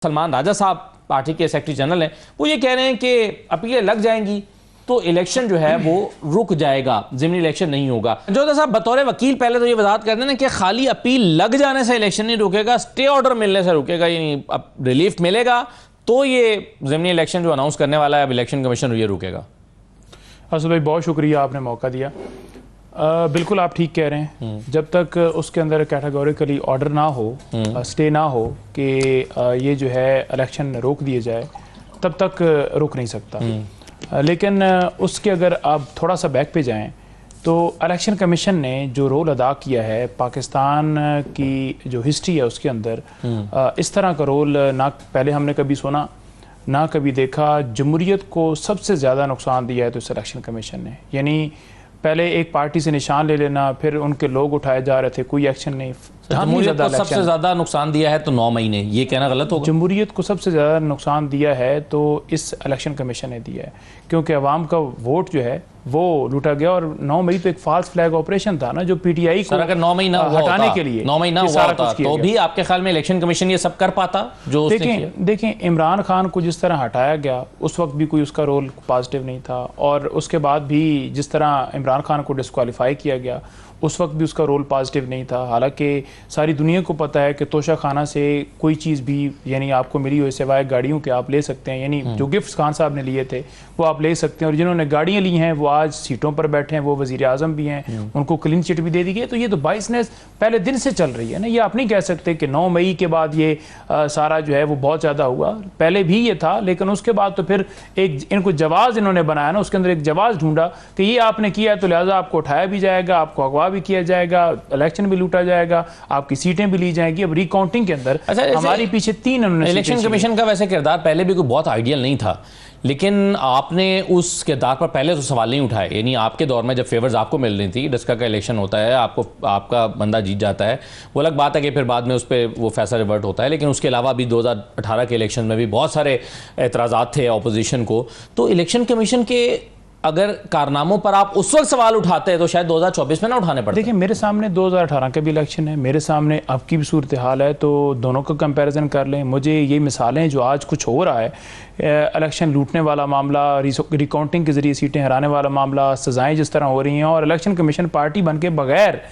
सलमान राजा साहब पार्टी के secretary general हैं, वो ये कह रहे हैं कि अपीलें लग जाएंगी तो इलेक्शन जो है वो रुक जाएगा, ज़िमनी इलेक्शन नहीं होगा। जोधा साहब बतौर वकील पहले तो ये वजाहत कर देना कि खाली अपील लग जाने से इलेक्शन नहीं रुकेगा, स्टे ऑर्डर मिलने से रुकेगा, यानी अब रिलीफ मिलेगा तो ये ज़िमनी इलेक्शन जो अनाउंस करने वाला है अब इलेक्शन कमीशन ये रुकेगा। असद भाई बहुत शुक्रिया, आपने मौका दिया। बिल्कुल आप ठीक कह रहे हैं, जब तक उसके अंदर कैटेगोरिकली ऑर्डर ना हो, स्टे ना हो कि ये जो है इलेक्शन रोक दिए जाए, तब तक रुक नहीं सकता। लेकिन उसके अगर आप थोड़ा सा बैक पे जाएं तो इलेक्शन कमीशन ने जो रोल अदा किया है पाकिस्तान की जो हिस्ट्री है उसके अंदर इस तरह का रोल ना पहले हमने कभी सुना ना कभी देखा। जमहूरियत को सबसे ज़्यादा नुकसान दिया है तो इस इलेक्शन कमीशन ने, यानी पहले एक पार्टी से निशान ले लेना, फिर उनके लोग उठाए जा रहे थे, कोई एक्शन नहीं। जमहूरियत को सबसे ज़्यादा नुकसान दिया है तो 9 महीने, ये कहना गलत होगा? जमहूरियत को सबसे ज़्यादा नुकसान दिया है तो इस इलेक्शन कमीशन ने दिया है, क्योंकि अवाम का वोट जो है वो लूटा गया। और 9 मई तो एक फॉल्स फ्लैग ऑपरेशन था ना, जो पीटीआई को अगर 9 महीना हटाने के लिए 9 महीना हुआ होता तो भी आपके ख्याल में इलेक्शन कमीशन ये सब कर पाता? जो देखें इमरान खान को जिस तरह हटाया गया उस वक्त भी कोई उसका रोल पॉजिटिव नहीं था, और उसके बाद भी जिस तरह इमरान खान को डिस्क्वालीफाई किया गया उस वक्त भी उसका रोल पॉजिटिव नहीं था। हालांकि सारी दुनिया को पता है कि तोशा खाना से कोई चीज़ भी यानी आपको मिली हो सिवाय गाड़ियों के आप ले सकते हैं, यानी जो गिफ्ट्स खान साहब ने लिए थे वो आप ले सकते हैं, और जिन्होंने गाड़ियाँ ली हैं वो आज सीटों पर बैठे हैं, वो वज़ीर आज़म भी हैं, उनको क्लीन चिट भी दे दी गई। तो ये तो बाइसनेस पहले दिन से चल रही है ना, ये आप नहीं कह सकते कि 9 मई के बाद ये सारा जो है वो बहुत ज़्यादा हुआ, पहले भी ये था। लेकिन उसके बाद तो फिर एक इनको जवाज़ इन्होंने बनाया ना, उसके अंदर एक जवाज़ ढूंढा कि ये आपने किया तो लिहाजा आपको उठाया भी जाएगा, आपको अगवा भी किया जाएगा, इलेक्शन भी लूटा जाएगा, आपकी सीटें भी ली जाएंगी। अब रिकाउंटिंग के अंदर हमारी पीछे 3 इलेक्शन कमीशन का वैसे किरदार पहले भी कोई बहुत आइडियल नहीं था, लेकिन आपने उस किरदार पर पहले तो सवाल नहीं उठाए। यानी आपके दौर में जब फेवर्स आपको मिल रही थी, डस्का का इलेक्शन होता है, आपको आपका बंदा जीत जाता है, वो अलग बात है कि फिर बाद में उस पर वो फैसला रिवर्ट होता है। लेकिन उसके अलावा भी 2018 के इलेक्शन में भी बहुत सारे एतराज़ात थे अपोजिशन को। तो इलेक्शन कमीशन के अगर कारनामों पर आप उस वक्त सवाल उठाते हैं तो शायद 2024 में ना उठाने पड़ते। देखिए मेरे सामने 2018 का भी इलेक्शन है, मेरे सामने अब की भी सूरत हाल है, तो दोनों का कंपैरिजन कर लें। मुझे ये मिसालें जो आज कुछ हो रहा है, इलेक्शन लूटने वाला मामला, रिकाउंटिंग के ज़रिए सीटें हराने वाला मामला, सज़ाएँ जिस तरह हो रही हैं, और इलेक्शन कमीशन पार्टी बन के बगैर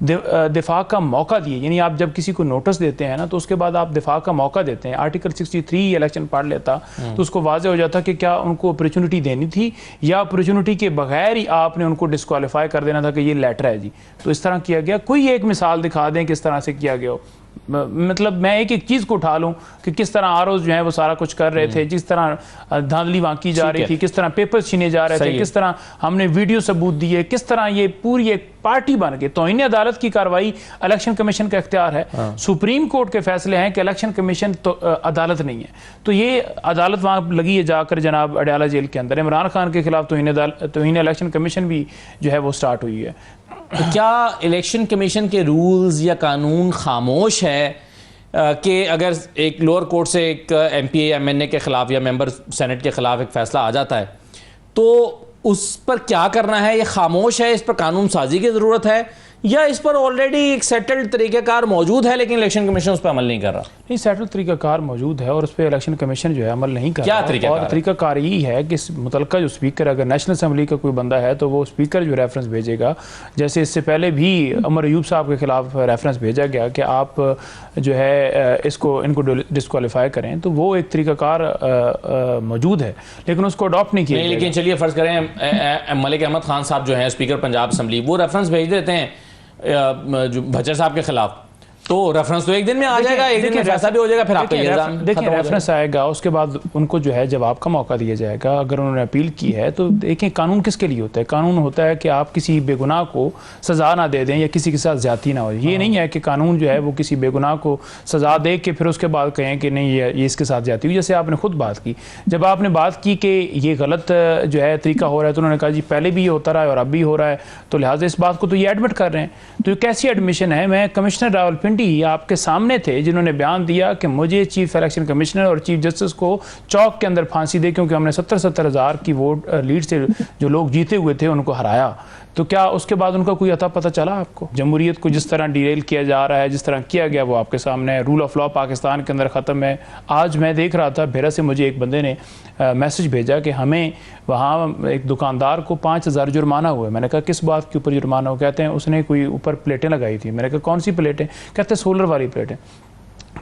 दिफा का मौका दिए, यानी आप जब किसी को नोटिस देते हैं ना तो उसके बाद आप दिफा का मौका देते हैं। आर्टिकल 63 इलेक्शन पढ़ लेता तो उसको वाज़े हो जाता कि क्या उनको अपॉर्चुनिटी देनी थी या अपॉर्चुनिटी के बगैर ही आपने उनको डिस्क्वालीफाई कर देना था कि ये लेटर है जी। तो इस तरह किया गया। कोई एक मिसाल दिखा दें किस तरह से किया गया हो, मतलब मैं एक एक चीज़ को उठा लूँ कि किस तरह आरओज़ जो है वो सारा कुछ कर रहे थे, जिस तरह धांधली वहाँ की जा रही थी, किस तरह पेपर्स छीने जा रहे थे, किस तरह हमने वीडियो सबूत दिए, किस तरह ये पूरी एक पार्टी बन के तौहीन अदालत की कार्रवाई इलेक्शन कमीशन का इख्तियार है। सुप्रीम कोर्ट के फैसले हैं कि इलेक्शन कमीशन तो अदालत नहीं है, तो ये अदालत वहाँ लगी है जाकर जनाब अडयाला जेल के अंदर। इमरान खान के खिलाफ तौहीन इलेक्शन कमीशन भी जो है वो स्टार्ट हुई है। तो क्या इलेक्शन कमीशन के रूल्स या कानून खामोश है कि अगर एक लोअर कोर्ट से एक MP MNA के ख़िलाफ़ या मेंबर सेनेट के ख़िलाफ़ एक फ़ैसला आ जाता है तो उस पर क्या करना है? ये खामोश है, इस पर कानून साजी की ज़रूरत है, या इस पर ऑलरेडी एक सेटल्ड तरीक़ाकार मौजूद है लेकिन इलेक्शन कमीशन उस पर अमल नहीं कर रहा? नहीं, सेटल्ड तरीक़ाकार मौजूद है और उस पर इलेक्शन कमीशन जो है अमल नहीं कर रहा। क्या और तरीक़ाकार यही है कि मुतलका जो स्पीकर, अगर नेशनल असम्बली का कोई बंदा है तो वो स्पीकर जो रेफरेंस भेजेगा, जैसे इससे पहले भी अमर अयूब साहब के खिलाफ रेफरेंस भेजा गया कि आप जो है इनको डिस्क्वालीफाई करें, तो वो एक तरीक़ाकार मौजूद है लेकिन उसको अडॉप्ट नहीं किया। लेकिन चलिए फ़र्ज़ करें मलिक अहमद खान साहब जो हैं स्पीकर पंजाब असम्बली, वो रेफरेंस भेज देते हैं जो भच्चर साहब के खिलाफ, तो रेफरेंस तो एक दिन में आ जाएगा, एक दिन में फैसला भी हो जाएगा, फिर आपका इल्जाम देखिए रेफरेंस आएगा, उसके बाद उनको जो है जवाब का मौका दिया जाएगा। अगर उन्होंने अपील की है तो देखें कानून किसके लिए होता है? कानून होता है कि आप किसी बेगुनाह को सज़ा ना दे दें या किसी के साथ ज़्यादती ना हो। ये नहीं है कि कानून जो है वो किसी बेगुनाह को सज़ा दे के फिर उसके बाद कहें कि नहीं ये इसके साथ ज़्यादती हुई। जैसे आपने खुद बात की, जब आपने बात की कि ये गलत जो है तरीका हो रहा है तो उन्होंने कहा जी पहले भी ये होता रहा है और अब भी हो रहा है, तो लिहाजा इस बात को तो ये एडमिट कर रहे हैं। तो ये कैसी एडमिशन है? मैं कमिश्नर रावलपिंडी आपके सामने थे जिन्होंने बयान दिया कि मुझे चीफ इलेक्शन कमिश्नर और चीफ जस्टिस को चौक के अंदर फांसी दे, क्योंकि हमने 70-70 हज़ार की वोट लीड से जो लोग जीते हुए थे उनको हराया। तो क्या उसके बाद उनका कोई अता पता चला आपको? जमहूरियत को जिस तरह डिरेल किया जा रहा है, जिस तरह किया गया, वो आपके सामने है। रूल ऑफ लॉ पाकिस्तान के अंदर ख़त्म है। आज मैं देख रहा था भेरा से मुझे एक बंदे ने मैसेज भेजा कि हमें वहाँ एक दुकानदार को 5,000 जुर्माना हुआ है। मैंने कहा किस बात के ऊपर जुर्माना हो? कहते हैं उसने कोई ऊपर प्लेटें लगाई थी। मैंने कहा कौन सी प्लेटें? कहते हैं सोलर वाली प्लेटें।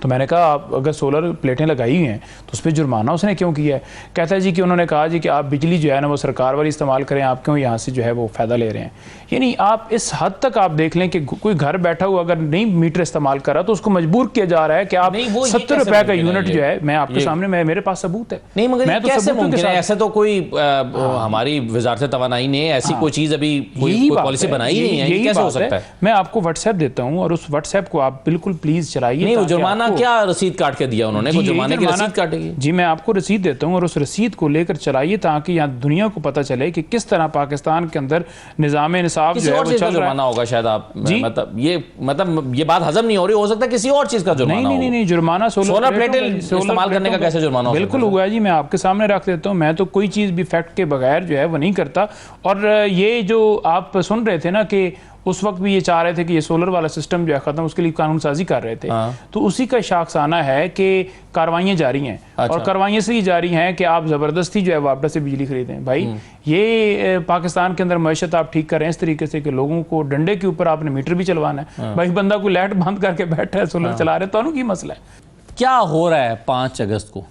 तो मैंने कहा आप अगर सोलर प्लेटें लगाई हुई हैं तो उस पर जुर्माना उसने क्यों किया है? कहता है जी कि उन्होंने कहा जी कि आप बिजली जो है ना वो सरकार वाली इस्तेमाल करें, आप क्यों यहाँ से जो है वो फ़ायदा ले रहे हैं। यानी आप इस हद तक आप देख लें कि कोई घर बैठा हुआ अगर नहीं मीटर इस्तेमाल कर रहा तो उसको मजबूर किया जा रहा है कि आप 70 रुपए का यूनिट जो है, मैं आपके सामने, मेरे पास सबूत है। नहीं मगर मैं तो कैसे मुमकिन है? ऐसे तो कोई हमारी वजारत तवानाई ने ऐसी कोई चीज़ अभी कोई पॉलिसी बनाई नहीं है, कैसे हो सकता है? मैं आपको व्हाट्सएप देता हूँ और उस व्हाट्सएप को आप बिल्कुल प्लीज़ चलाइए। नहीं, जुर्माना क्या रसीद काट के दिया उन्होंने? कुछ जुर्माने की रसीद काटेगी? जी मैं आपको रसीद देता हूँ और उस रसीद को लेकर चलाइए ताकि यहाँ दुनिया को पता चले कि किस तरह पाकिस्तान के अंदर निज़ाम इंसाफ जो है वो चल रहा है। होगा शायद आप मतलब ये बात हजम नहीं हो रही। हो सकता है किसी और चीज का जुर्माना। नहीं, जुर्माना सोलर प्लेटें इस्तेमाल करने का कैसे जुर्माना? बिल्कुल हुआ है जी, मैं आपके सामने रख देता हूँ। मैं तो कोई चीज़ भी फैक्ट के बगैर जो है वो नहीं करता। और ये जो आप सुन रहे थे ना कि उस वक्त भी ये चाह रहे थे कि ये सोलर वाला सिस्टम जो है ख़त्म, उसके लिए कानून साजी कर रहे थे। तो उसी का शाखसाना है कि कार्रवाइयाँ जारी हैं। अच्छा। और कार्रवाइयाँ से ही जारी हैं कि आप ज़बरदस्ती जो है वापस से बिजली खरीदें। भाई ये पाकिस्तान के अंदर मैशत आप ठीक कर रहे हैं इस तरीके से कि लोगों को डंडे के ऊपर आपने मीटर भी चलवाना है। भाई बंदा को लाइट बंद करके बैठा है, सोलर चला रहे, तो की मसला है। क्या हो रहा है 5 अगस्त को?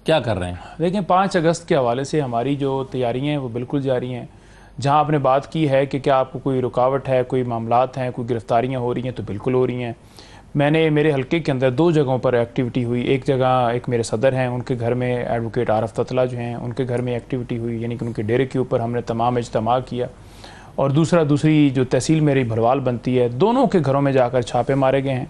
क्या कर रहे हैं? देखें 5 अगस्त के हवाले से हमारी जो तैयारियाँ हैं वो बिल्कुल जारी हैं। जहाँ आपने बात की है कि क्या आपको कोई रुकावट है, कोई मामलात हैं, कोई गिरफ्तारियाँ हो रही हैं, तो बिल्कुल हो रही हैं। मेरे हल्के के अंदर 2 जगहों पर एक्टिविटी हुई। एक जगह एक मेरे सदर हैं, उनके घर में एडवोकेट आरफ ततला जो हैं उनके घर में एक्टिविटी हुई, यानी कि उनके डेरे के ऊपर हमने तमाम इज्तिमा किया। और दूसरी जो तहसील मेरी भरवाल बनती है, दोनों के घरों में जाकर छापे मारे गए हैं।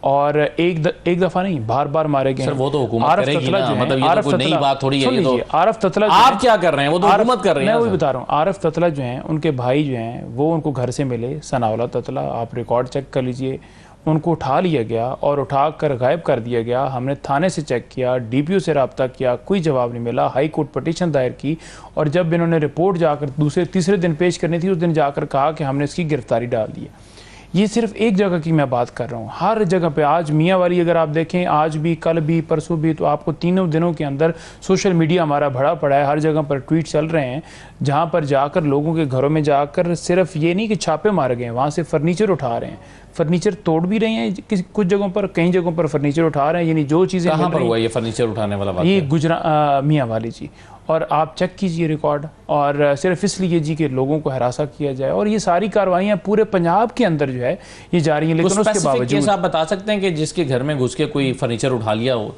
और एक दफ़ा नहीं, बार बार मारे गए। सर वो तो हुकूमत करेगी ना, मतलब ये तो कोई नई बात थोड़ी है। ये तो आरफ ततला आप क्या कर रहे हैं? वो तो हुकूमत कर रही है। मैं वही बता रहा हूँ। आरफ ततला जो हैं उनके भाई जो हैं वो उनको घर से मिले, सनाउल्लाह ततला, आप रिकॉर्ड चेक कर लीजिए। उनको उठा लिया गया और उठा कर गायब कर दिया गया। हमने थाने से चेक किया, DPO से रब्ता किया, कोई जवाब नहीं मिला। हाई कोर्ट पटिशन दायर की और जब इन्होंने रिपोर्ट जाकर तीसरे दिन पेश करनी थी, उस दिन जाकर कहा कि हमने इसकी गिरफ्तारी डाल दी है। ये सिर्फ एक जगह की मैं बात कर रहा हूँ, हर जगह पे आज मियाँ वाली अगर आप देखें, आज भी, कल भी, परसों भी, तो आपको 3 दिनों के अंदर सोशल मीडिया हमारा भरा पड़ा है। हर जगह पर ट्वीट चल रहे हैं जहाँ पर जाकर लोगों के घरों में जाकर सिर्फ ये नहीं कि छापे मारे गए, वहाँ से फर्नीचर उठा रहे हैं, फर्नीचर तोड़ भी रहे हैं कुछ जगहों पर, कई जगहों पर फर्नीचर उठा रहे हैं। यानी जो चीज़ें कहाँ पर हुआ ये फर्नीचर उठाने वाला बात? ये मियाँ वाली जी। और आप चेक कीजिए रिकॉर्ड, और सिर्फ इसलिए जी कि लोगों को हरासा किया जाए। और ये सारी कार्रवाइयाँ पूरे पंजाब के अंदर जो है ये जारी हैं। लेकिन उसके बावजूद आप बता सकते हैं कि जिसके घर में घुस के कोई फर्नीचर उठा लिया हो?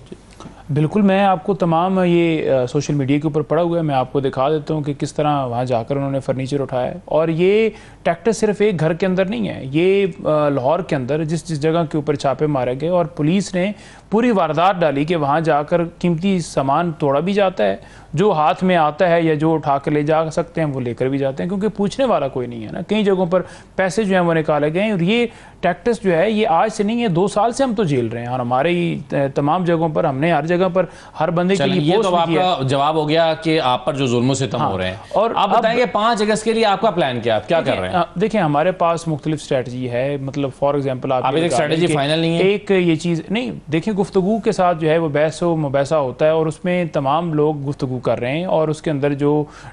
बिल्कुल, मैं आपको तमाम ये सोशल मीडिया के ऊपर पड़ा हुआ है, मैं आपको दिखा देता हूँ कि किस तरह वहाँ जाकर उन्होंने फर्नीचर उठाया है। और ये ट्रैक्टर सिर्फ एक घर के अंदर नहीं है, ये लाहौर के अंदर जिस जगह के ऊपर छापे मारे गए और पुलिस ने पूरी वारदात डाली कि वहाँ जाकर कीमती सामान तोड़ा भी जाता है, जो हाथ में आता है या जो उठा कर ले जा सकते हैं वो लेकर भी जाते हैं, क्योंकि पूछने वाला कोई नहीं है ना। कई जगहों पर पैसे जो हैं वो निकाले गए। और ये टैक्टिस जो है ये आज से नहीं है, 2 साल से हम तो झेल रहे हैं। और हमारे तमाम जगहों पर हमने हर जगह पर हर बंदे के लिए ये तो आपका जवाब हो गया कि आप पर जो जुल्म सितम हो रहे हैं। और आप बताएंगे 5 अगस्त के लिए आपका प्लान क्या, आप क्या कर रहे हैं? देखिए हमारे पास मुख्तलिफ स्ट्रेटजी है। मतलब फॉर एग्जाम्पल आप एक स्ट्रेटजी फाइनल नहीं है, एक ये चीज़ नहीं। देखिए गुफ्तगू के साथ जो है वो बहस व मुबासा होता है और उसमें तमाम लोग गुफ्तगू कर रहे हैं और उसके अंदर जो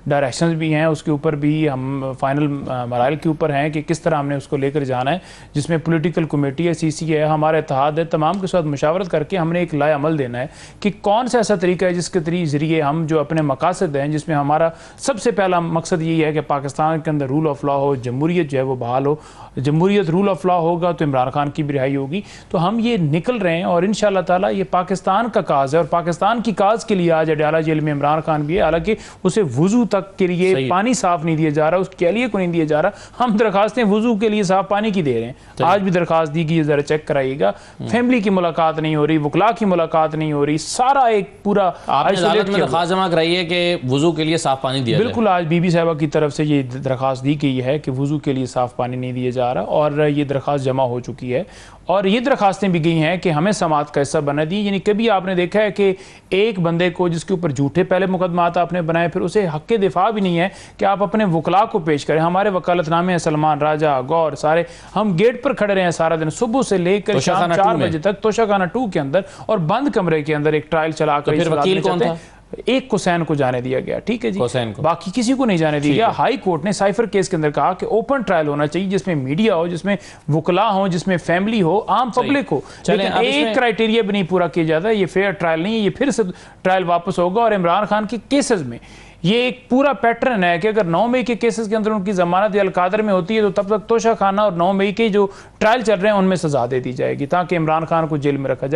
डायरेक्शंस भी हैं उसके ऊपर भी हम फाइनल मराइल के ऊपर हैं कि किस तरह हमने उसको लेकर जाना है, जिसमें पॉलिटिकल कमेटी है, CC है, हमारा इत्तेहाद है, तमाम के साथ मुशावरत करके हमने एक लाए अमल देना है कि कौन सा ऐसा तरीका है जिसके ज़रिए हम जो अपने मकासद हैं, जिसमें हमारा सबसे पहला मकसद यही है कि पाकिस्तान के अंदर रूल ऑफ लॉ हो, जमहूरियत जो है वो बहाल हो। जमहूरियत रूल ऑफ लॉ होगा तो इमरान खान की भी रिहाई होगी। तो हम ये निकल रहे हैं और इंशाअल्लाह ताला ये पाकिस्तान का काज है और पाकिस्तान की काज के लिए आज अडयाला जेल में इमरान खान भी है। हालांकि उसे वुजू तक के लिए पानी साफ नहीं दिया जा रहा, उसके लिए को नहीं दिया जा रहा। हम दरखास्तें वुजू के लिए साफ पानी की दे रहे हैं। आज भी दरखास्त दी गई, जरा चेक कराइएगा। फैमिली की मुलाकात नहीं हो रही, वकला की मुलाकात नहीं हो रही, सारा एक पूरा दरखास्त जमा कराई है कि वुजू के लिए साफ पानी दिया। बिल्कुल, आज बीबी साहबा की तरफ से ये दरखास्त दी गई है कि वुजू के लिए साफ पानी नहीं दिया जा रहा और ये दरखास्त जमा हो चुकी है। और ये दरखास्तें भी गई हैं कि हमें समाअत का हिस्सा बना दी। यानी कभी आपने देखा है कि एक बंदे को जिसके ऊपर झूठे पहले मुकदमात आपने बनाए, फिर उसे हक के दिफा भी नहीं है कि आप अपने वकला को पेश करें। हमारे वकालतनामे हैं, सलमान राजा, गौर, सारे, हम गेट पर खड़े रहे हैं सारा दिन, सुबह से लेकर शाम 4 बजे तक तोशाखाना 2 के अंदर और बंद कमरे के अंदर एक ट्रायल चला कर। फिर वकील कौन था? एक हुसैन को जाने दिया गया, ठीक है जी, हुसैन को, बाकी किसी को नहीं जाने दिया गया। हाई कोर्ट ने साइफर केस के अंदर कहा कि ओपन ट्रायल होना चाहिए, जिसमें मीडिया हो, जिसमें वकला हो, जिसमें फैमिली हो, आम पब्लिक हो। लेकिन एक क्राइटेरिया भी नहीं पूरा किया जाता। ये फेयर ट्रायल नहीं है, ये फिर से ट्रायल वापस होगा। और इमरान खान के केसेस में ये एक पूरा पैटर्न है कि अगर 9 मई के केसेस के अंदर उनकी जमानत अलकादर में होती है तो तब तक तोशाखाना और 9 मई के जो ट्रायल चल रहे हैं उनमें सजा दे दी जाएगी, ताकि इमरान खान को जेल में रखा जाए।